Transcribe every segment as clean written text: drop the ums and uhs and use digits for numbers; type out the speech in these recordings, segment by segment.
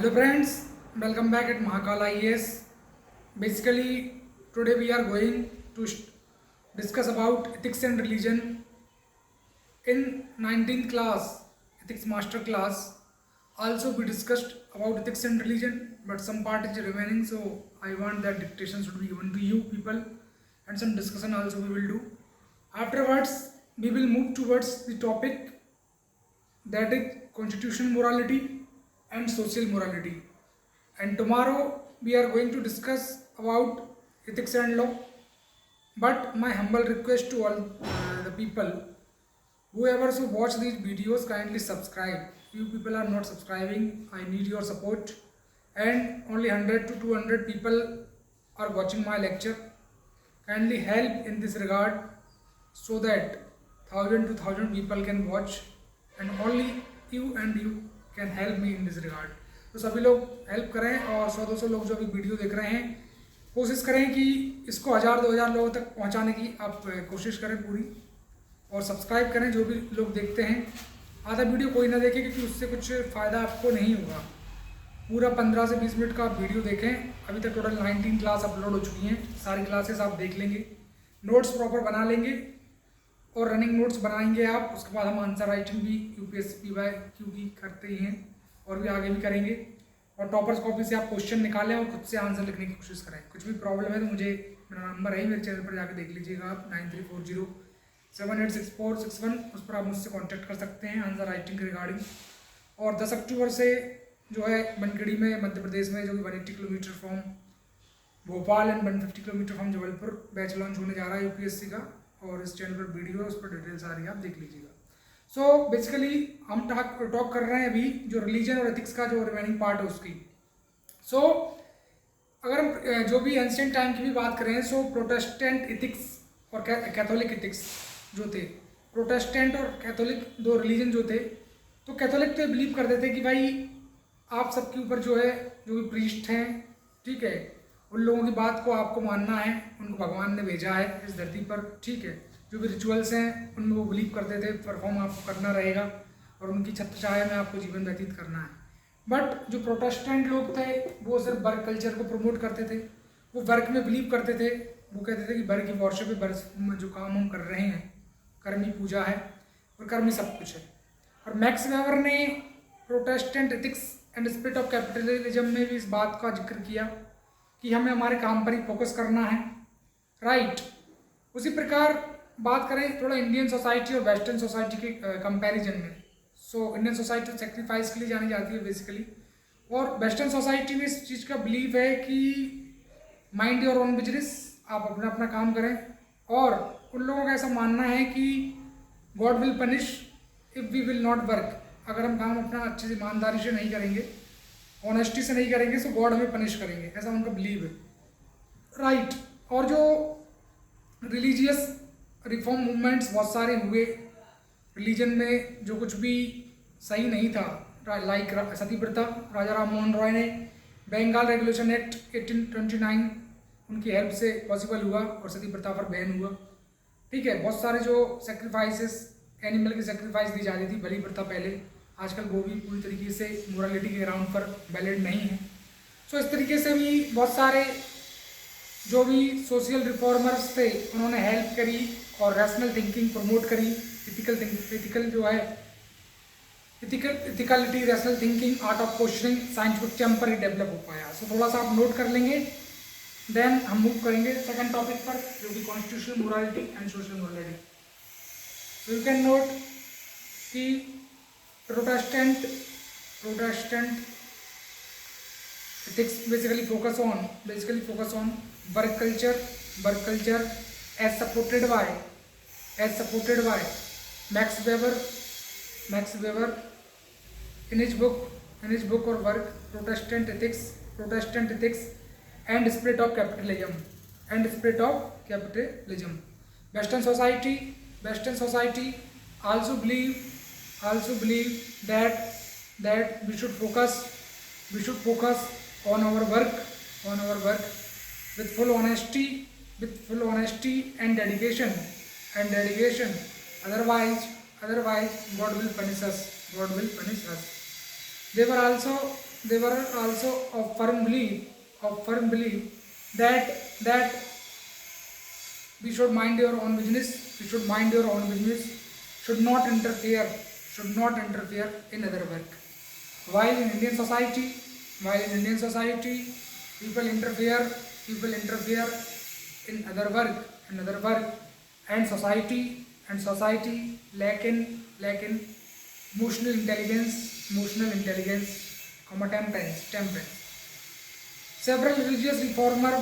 Hello friends, welcome back at Mahakal IAS. Basically, today we are going to discuss about ethics and religion in 19th class, ethics master class. Also we discussed about ethics and religion, but some part is remaining, so I want that dictation should be given to you people, and some discussion also we will do. Afterwards, we will move towards the topic that is constitutional morality and social morality. And tomorrow we are going to discuss about ethics and law. But my humble request to all the people, whoever so watch these videos, kindly subscribe. You people are not subscribing, I need your support. And only 100 to 200 people are watching my lecture. Kindly help in this regard so that 1000 to 1000 people can watch, and only you can help me in this regard. तो सभी लोग help करें और 100-200 लोग जो अभी video देख रहे हैं, कोशिश करें कि इसको 1000-2000 लोगों तक पहुंचाने की आप कोशिश करें पूरी, और सब्सक्राइब करें जो भी लोग देखते हैं। आधा वीडियो कोई ना देखे क्योंकि उससे कुछ फ़ायदा आपको नहीं होगा। पूरा 15 से 20 मिनट का आप वीडियो देखें। अभी तक टोटल 19 क्लास अपलोड हो चुकी हैं, सारी क्लासेस आप देख लेंगे, नोट्स प्रॉपर बना लेंगे और रनिंग नोट्स बनाएंगे आप। उसके बाद हम आंसर राइटिंग भी यूपीएससी PYQ की करते ही हैं और भी आगे भी करेंगे। और टॉपर्स कॉपी से आप क्वेश्चन निकालें और खुद से आंसर लिखने की कोशिश करें। कुछ भी प्रॉब्लम है तो मुझे, मेरा नंबर है, मेरे चैनल पर जाकर देख लीजिएगा आप, 9340786461, उस पर आप मुझसे कॉन्टैक्ट कर सकते हैं आंसर राइटिंग के रिगार्डिंग। और 10 अक्टूबर से जो है बनगढ़ी में मध्य प्रदेश में जो कि 180 kilometre from Bhopal and 150 kilometre from Jabalpur batch launch होने जा रहा है यूपीएससी का, और इस चैनल पर वीडियो है, उस पर डिटेल्स आ रही है, आप देख लीजिएगा। सो बेसिकली हम टॉक कर रहे हैं अभी जो रिलीजन और एथिक्स का जो रिमेनिंग पार्ट है उसकी। सो अगर हम जो भी एंशिएंट टाइम की भी बात करें, सो प्रोटेस्टेंट एथिक्स और कैथोलिक एथिक्स जो थे, प्रोटेस्टेंट और कैथोलिक दो रिलीजन जो थे, तो कैथोलिक तो बिलीव करते थे कि भाई आप सबके ऊपर जो है, जो भी प्रीस्ट हैं, ठीक है, उन लोगों की बात को आपको मानना है, उनको भगवान ने भेजा है इस धरती पर, ठीक है। जो भी रिचुअल्स हैं उनमें वो बिलीव करते थे, परफॉर्म आपको करना रहेगा और उनकी छत्रछाया में आपको जीवन व्यतीत करना है। बट जो प्रोटेस्टेंट लोग थे वो सिर्फ वर्क कल्चर को प्रमोट करते थे, वो वर्क में बिलीव करते थे। वो कहते थे कि वर्क की वर्शिप है, वर्क में जो काम हम कर रहे हैं, कर्म ही पूजा है और कर्म ही सब कुछ है। और मैक्स वेबर ने Protestant ethics and spirit of capitalism में भी इस बात का जिक्र किया कि हमें हमारे काम पर ही फोकस करना है, राइट। उसी प्रकार बात करें थोड़ा इंडियन सोसाइटी और वेस्टर्न सोसाइटी के कंपैरिजन में, सो इंडियन सोसाइटी सेक्रीफाइस के लिए जानी जाती है बेसिकली, और वेस्टर्न सोसाइटी में इस चीज़ का बिलीव है कि माइंड योर ओन बिजनेस, आप अपना अपना काम करें। और उन लोगों का ऐसा मानना है कि God will punish if we will not work, अगर हम काम अपना अच्छे से ईमानदारी से नहीं करेंगे, ऑनेस्टी से नहीं करेंगे, सो गॉड हमें पनिश करेंगे, ऐसा उनका बिलीव है, राइट। और जो रिलीजियस रिफॉर्म मूवमेंट्स बहुत सारे हुए रिलीजन में, जो कुछ भी सही नहीं था, लाइक सती प्रथा, राजा राम मोहन रॉय ने बंगाल रेगुलेशन एक्ट 1829 उनकी हेल्प से पॉसिबल हुआ और सती प्रथा पर बैन हुआ, ठीक है। बहुत सारे जो सेक्रीफाइसेस, एनिमल की सेक्रीफाइस दी जाती थी, बलि प्रथा पहले, आजकल वो भी पूरी तरीके से मोरालिटी के ग्राउंड पर वैलिड नहीं है। सो इस तरीके से भी बहुत सारे जो भी सोशल रिफॉर्मर्स थे उन्होंने हेल्प करी और रैशनल थिंकिंग प्रमोट करी, इथिकल जो है ethicality, rational thinking, art of questioning, scientific temper ही डेवलप हो पाया। सो थोड़ा सा आप नोट कर लेंगे, देन हम मूव करेंगे सेकंड टॉपिक पर जो कि constitutional morality and social morality. So you can note कि Protestant ethics basically focus on work culture as supported by Max Weber in his book or work Protestant ethics and spirit of capitalism. Western society also believe that we should focus on our work with full honesty and dedication. Otherwise God will punish us. They were also they were also of firm belief that we should mind your own business, should not interfere in other work. While in Indian society, people interfere in other work, and society lack in emotional intelligence, temperance. Several religious reformer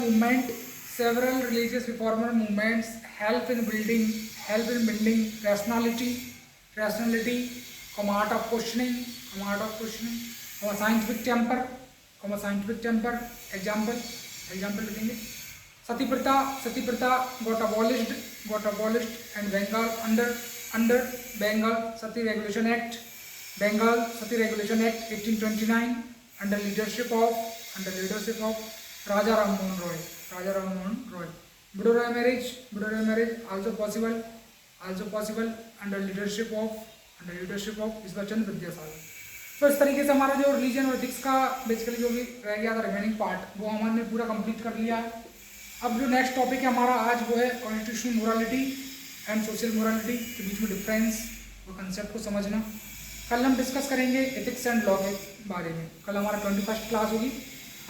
movements help in building rationality, art of questioning, scientific temper. Example लिखेंगे. Sati Pratha got abolished and Bengal under Bengal Sati Regulation Act 1829 under leadership of Raja Ram Mohan Roy. Widow marriage also possible under leadership of Ishwar Chandra Vidyasagar. तो इस तरीके से हमारा जो religion और ethics का basically जो भी रह गया था रिमेनिंग पार्ट, वो हमने पूरा कंप्लीट कर लिया है. अब जो नेक्स्ट टॉपिक है हमारा आज वो है constitutional morality and social morality के बीच में डिफरेंस और कंसेप्ट को समझना. कल हम डिस्कस करेंगे एथिक्स एंड लॉ के बारे में. कल हमारा 21st क्लास होगी,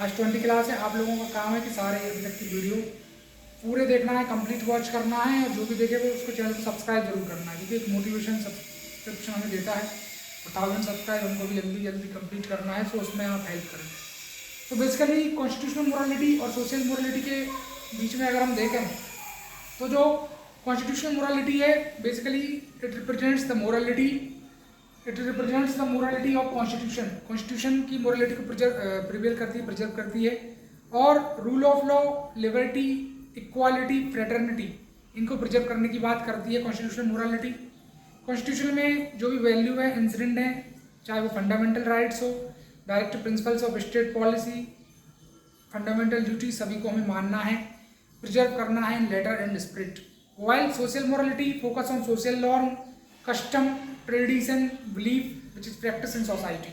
आज 20 क्लास है. आप लोगों का काम है कि सारे अभी तक की वीडियो पूरे देखना है, कंप्लीट वॉच करना है, और जो भी देखेगा उसको चैनल को सब्सक्राइब जरूर करना है, क्योंकि एक मोटिवेशन सब्सक्रिप्शन हमें देता है 1000 सब्सक्राइब हमको भी जल्दी कंप्लीट करना है. सो उसमें आप हेल्प करें. तो बेसिकली कॉन्स्टिट्यूशनल मोरालिटी और सोशल मोरालिटी के बीच में अगर हम देखें तो जो कॉन्स्टिट्यूशनल मोरालिटी है basically it represents the morality of constitution की मोरालिटी को प्रिवेल प्रिजर्व करती है. और rule of law, liberty, equality, fraternity, इनको प्रिजर्व करने की बात करती है कॉन्स्टिट्यूशनल मोरालिटी. कॉन्स्टिट्यूशन में जो भी वैल्यू है, इंसिडेंट है, चाहे वो फंडामेंटल राइट्स हो, direct principles of state policy, fundamental duty, सभी को हमें मानना है, प्रिजर्व करना है in letter and spirit. While social morality focus on social norm, custom, tradition, belief which is practice in society.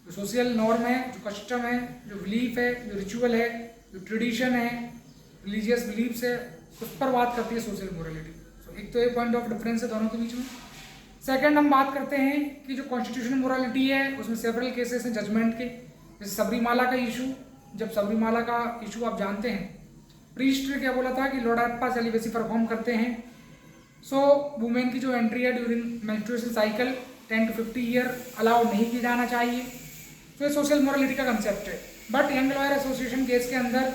जो सोशल नॉर्म है, जो कस्टम है, जो बिलीफ है, जो रिचुअल है, जो ट्रेडिशन है, रिलीजियस बिलीफ्स है, उस पर बात करती है सोशल मोरालिटी. सो एक तो ये पॉइंट ऑफ डिफरेंस है दोनों के बीच में. सेकंड हम बात करते हैं कि जो कॉन्स्टिट्यूशनल मोरालिटी है उसमें सेवरल केसेस हैं जजमेंट के. जैसे सबरीमाला का इशू, जब सबरीमाला का इशू आप जानते हैं, प्रीस्ट ने क्या बोला था कि लोडाप्पा सेलिबेसी परफॉर्म करते हैं. सो वुमेन की जो एंट्री है during menstruation cycle 10 to 50 year allow नहीं किया जाना चाहिए. तो ये सोशल मोरालिटी का कंसेप्ट है. But young lawyer association case के अंदर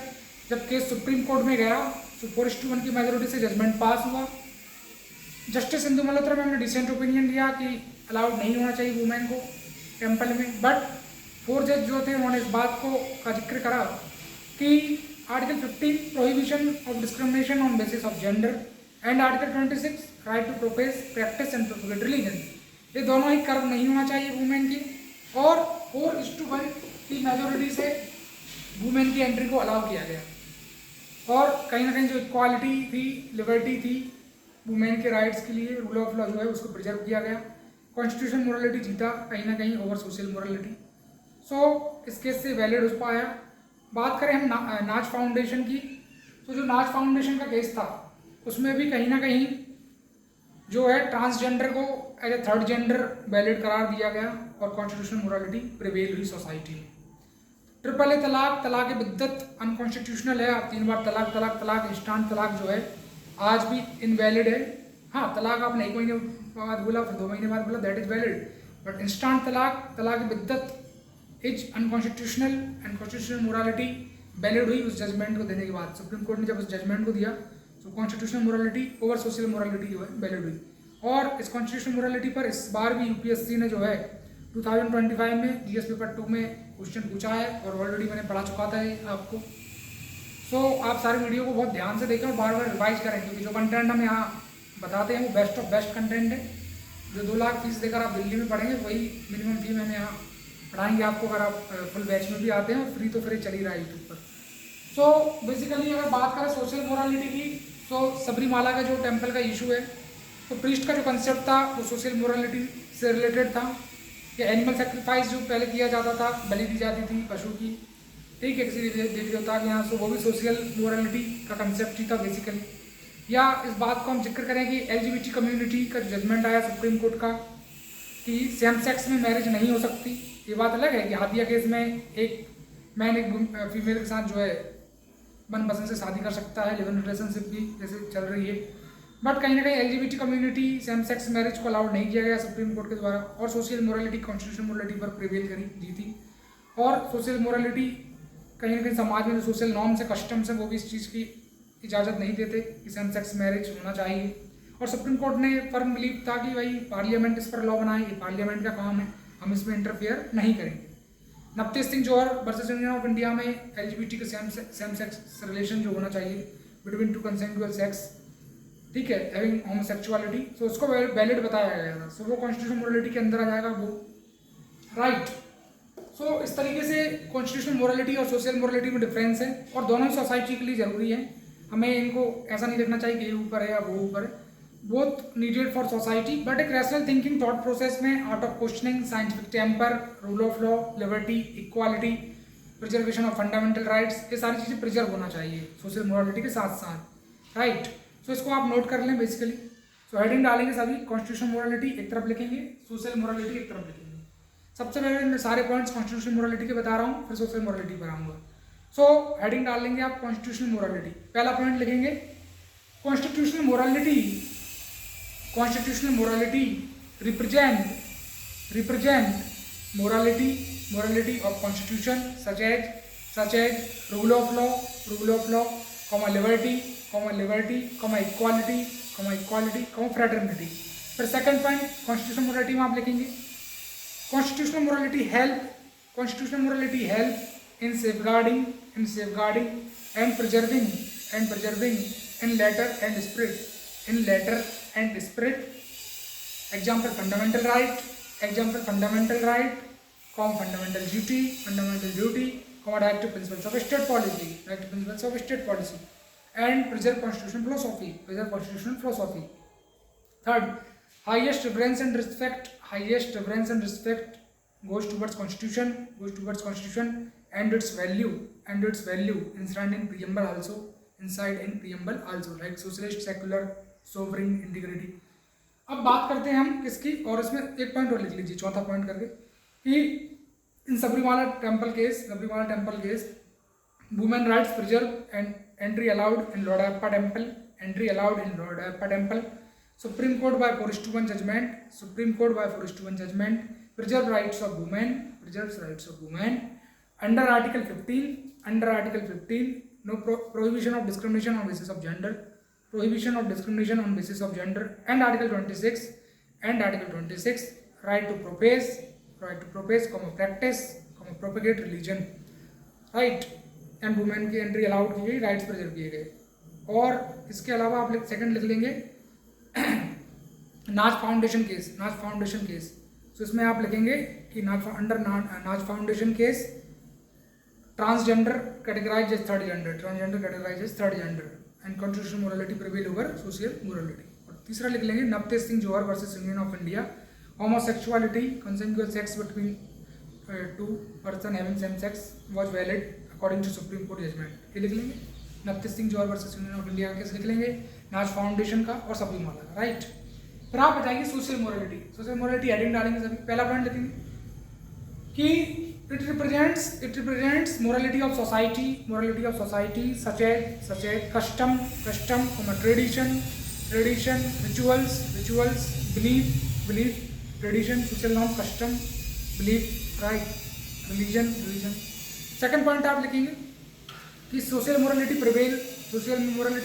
जब केस सुप्रीम कोर्ट में गया तो 4:1 की मेजोरिटी से जजमेंट पास हुआ. जस्टिस इंदु मल्होत्रा मैम ने डिसेंट ओपिनियन दिया कि अलाउड नहीं होना चाहिए वुमेन को टेम्पल में. बट 4 जज जो थे उन्होंने इस बात को का जिक्र करा कि article 15 prohibition of discrimination on basis of gender and article 26 right to profess, practice and propagate religion, ये दोनों ही कर्व नहीं होना चाहिए वुमेन की. और 4:1 की मेजोरिटी से वुमेन की एंट्री को अलाउ किया गया. और कहीं ना कहीं जो इक्वालिटी थी, लिबर्टी थी, वुमेन के राइट्स के लिए रूल ऑफ लॉ जो है उसको प्रिजर्व किया गया. कॉन्स्टिट्यूशन मोरालिटी जीता कहीं ना कहीं ओवर सोशल मोरालिटी. सो इस केस से वैलिड हो पाया. बात करें हम नाच फाउंडेशन की, तो जो नाच फाउंडेशन का केस था उसमें भी कहीं ना कहीं जो है ट्रांसजेंडर को as a third gender valid करार दिया गया और कॉन्स्टिट्यूशनल मोरालिटी प्रिवेल हुई सोसाइटी में. ट्रिपल ए तलाक बिद्दत अनकॉन्स्टिट्यूशनल है. आप 3 बार तलाक इंस्टांट तलाक जो है आज भी इनवैलिड है. हाँ, तलाक आपने 1 महीने बाद बोला, फिर 2 महीने बाद बोला, that is valid. But instant तलाक बिद्दत is unconstitutional and constitutional morality valid हुई उस जजमेंट को देने के बाद. सुप्रीम कोर्ट ने जब उस जजमेंट को दिया तो constitutional morality over social morality जो है वैलिड हुई. और इस कॉन्स्टिट्यूशनल मोरालिटी पर इस बार भी यूपीएससी ने जो है 2025 में जीएस पेपर 2 में क्वेश्चन पूछा है और ऑलरेडी मैंने पढ़ा चुका था ये आपको. सो आप सारी वीडियो को बहुत ध्यान से देखें और बार बार रिवाइज करें, क्योंकि जो कंटेंट हम यहाँ बताते हैं वो बेस्ट ऑफ बेस्ट कंटेंट है. जो 2 लाख फीस देकर आप दिल्ली में पढ़ेंगे वही मिनिमम फी में हम यहाँ पढ़ाएंगे आपको, अगर आप फुल बैच में भी आते हैं. और फ्री तो फ्री चल ही रहा है यूट्यूब पर. सो बेसिकली अगर बात करें सोशल मोरालिटी की, तो सबरीमाला का जो टेम्पल का इशू है, तो प्रीस्ट का जो कंसेप्ट था वो सोशल मोरालिटी से रिलेटेड था. या एनिमल सेक्रीफाइस जो पहले किया जाता था, बलि दी जाती थी पशु की, ठीक है, किसी देवी देवता के यहाँ, सो वो भी सोशल मोरालिटी का कंसेप्ट ही था बेसिकली। या इस बात को हम जिक्र करें कि LGBT कम्युनिटी का जो जजमेंट आया सुप्रीम कोर्ट का कि सेम सेक्स में मैरिज नहीं हो सकती, ये बात अलग है कि हादिया केस में एक मैन एक फीमेल के साथ जो है मनपसंद से शादी कर सकता है, लिव इन रिलेशनशिप भी जैसे चल रही है, बट कहीं ना कहीं LGBT community same sex marriage को अलाउड नहीं किया गया सुप्रीम कोर्ट के द्वारा, और सोशल मोरालिटी कॉन्स्टिट्यूशनल मोरालिटी पर प्रिवेल करी जीती। और सोशल मोरालिटी कहीं ना कहीं समाज में जो सोशल नॉर्म्स है, कस्टम्स हैं, वो भी इस चीज़ की इजाज़त नहीं देते कि सेम सेक्स मैरिज होना चाहिए। और सुप्रीम कोर्ट ने फर्म बिलीव था कि भाई पार्लियामेंट इस पर लॉ बनाए, ये पार्लियामेंट का काम है, हम इसमें इंटरफेयर नहीं करेंगे। Navtej Singh Johar versus Union of India में LGBT के सेम सेक्स रिलेशन जो होना चाहिए बिटवीन टू कंसेंटुअल सेक्स, ठीक है, हैविंग होमोसेक्सुअलिटी, सो उसको वैलिड बताया गया था, सो वो कॉन्स्टिट्यूशनल मोरालिटी के अंदर आ जाएगा वो, राइट। सो इस तरीके से कॉन्स्टिट्यूशनल मोरालिटी और सोशल मोरालिटी में डिफरेंस है, और दोनों सोसाइटी के लिए जरूरी है। हमें इनको ऐसा नहीं देखना चाहिए कि ये ऊपर है या वो ऊपर है, both needed for society, but एक रैशनल थिंकिंग थॉट प्रोसेस में out of questioning, scientific temper, rule of law, liberty, equality, preservation of fundamental rights, ये सारी चीज़ें प्रिजर्व होना चाहिए सोशल मोरालिटी के साथ साथ, राइट। सो इसको आप नोट कर लें बेसिकली। सो हेडिंग डालेंगे सभी, कॉन्स्टिट्यूशनल मोरालिटी एक तरफ लिखेंगे, सोशल मोरालिटी एक तरफ लिखेंगे। सबसे पहले मैं सारे पॉइंट्स कॉन्स्टिट्यूशनल मोरालिटी के बता रहा हूँ, फिर सोशल मोरालिटी पर आऊँगा। सो हेडिंग डाल लेंगे आप कॉन्स्टिट्यूशनल मोरालिटी, पहला पॉइंट लिखेंगे constitutional morality, constitutional morality represent morality of constitution such as rule of law, liberty, equality, fraternity। फिर सेकंड पॉइंट कॉन्स्टिट्यूशनल मोरालिटी में आप लिखेंगे constitutional morality help in safeguarding and preserving in letter and spirit, example fundamental right, fundamental duty, directive principles of state policy, and preserve constitutional philosophy. Third, highest reverence and respect goes towards constitution and its value inside in preamble also, like socialist, secular, sovereign, integrity। अब बात करते हैं हम किसकी, और इसमें एक point और लिख लीजिए, चौथा पॉइंट करके, कि इन Sabarimala temple case women rights preserve and entry allowed in लोडायप्पा temple, Supreme Court by 4:1 judgment, preserve rights of women, under Article 15, no prohibition of discrimination on basis of gender, and Article 26, right to practice, propagate religion, right, and women की entry allowed की गई, rights preserve किए गए। और इसके अलावा आप second लिख लेंगे नाज फाउंडेशन केस, तो इसमें आप लिखेंगे कि under Naz foundation case transgender categorise as third gender, and constitutional morality prevail over social morality. और तीसरा लिख लेंगे Navtej Singh Johar versus Union of India, homosexuality, consensual sex between two person having same sex was valid according to Supreme Court judgment. ये लिख लेंगे Navtej Singh Johar versus Union of India का case लिख लेंगे, नाज फाउंडेशन का और सबरीमाला का, राइट। फिर आप बताइए सोशल मोरालिटी हेडिंग डालेंगे सभी। पहला पॉइंट लिखेंगे कि it represents morality of society such as custom, tradition, rituals, belief, tradition, social norm, custom, belief, right, religion. Second point आप लिखेंगे कि social morality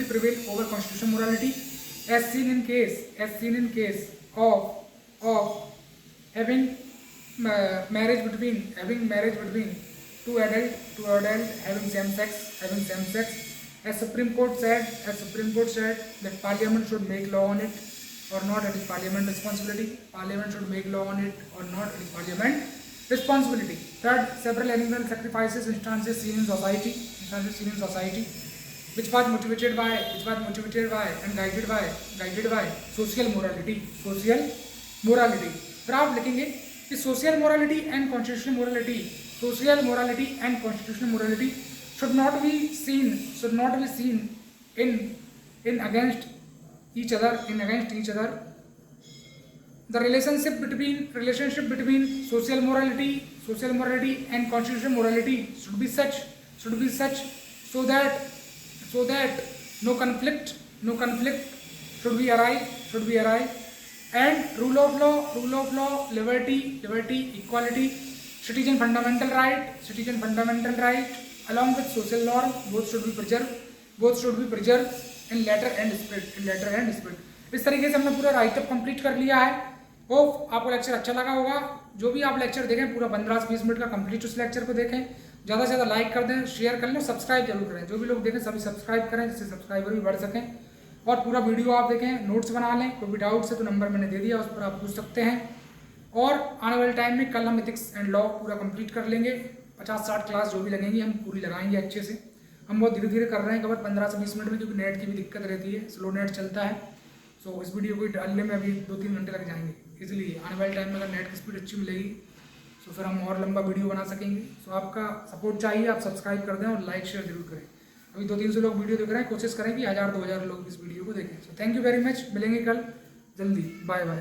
prevail over constitutional morality as seen in case of having marriage between two adult having same sex, as Supreme Court said that Parliament should make law on it or not, it is Parliament responsibility. Parliament should make law on it or not, it is Parliament responsibility. Third, several animal sacrifices instances seen in society which was motivated by and guided by social morality। फिर आप लिखेंगे कि social morality and constitutional morality should not be seen in against each other. The relationship between social morality and constitutional morality should be such so that no conflict should be arise, and rule of law, liberty, equality, citizen fundamental right, along with social norm, both should be preserved in letter and spirit. इस तरीके से हमने पूरा write up complete कर लिया है। Hope आपको lecture अच्छा लगा होगा। जो भी आप लेक्चर देखें पूरा 15 से 20 मिनट का कंप्लीट उस लेक्चर को देखें, ज़्यादा से ज़्यादा लाइक कर दें, शेयर कर लें, सब्सक्राइब जरूर करें। जो भी लोग देखें सभी सब्सक्राइब करें जिससे सब्सक्राइबर भी बढ़ सकें, और पूरा वीडियो आप देखें, नोट्स बना लें। कोई भी डाउट्स है तो नंबर मैंने दे दिया, उस पर आप पूछ सकते हैं। और आने वाले टाइम में कल हम एथिक्स एंड लॉ पूरा कंप्लीट कर लेंगे। 50-60 क्लास जो भी लगेंगी हम पूरी लगाएंगे अच्छे से। हम बहुत धीरे धीरे कर रहे हैं कवर 15 से 20 मिनट में, क्योंकि नेट की भी दिक्कत रहती है, स्लो नेट चलता है। सो इस वीडियो को डालने में अभी 2-3 घंटे लग जाएंगे इजीली। आने वाले टाइम में अगर नेट की स्पीड अच्छी मिलेगी तो फिर हम और लंबा वीडियो बना सकेंगे। सो आपका सपोर्ट चाहिए, आप सब्सक्राइब कर दें और लाइक शेयर जरूर करें। अभी 200-300 लोग वीडियो देख रहे हैं, कोशिश करें कि 1000-2000 लोग इस वीडियो को देखें। So thank you very much, मिलेंगे कल जल्दी। Bye bye.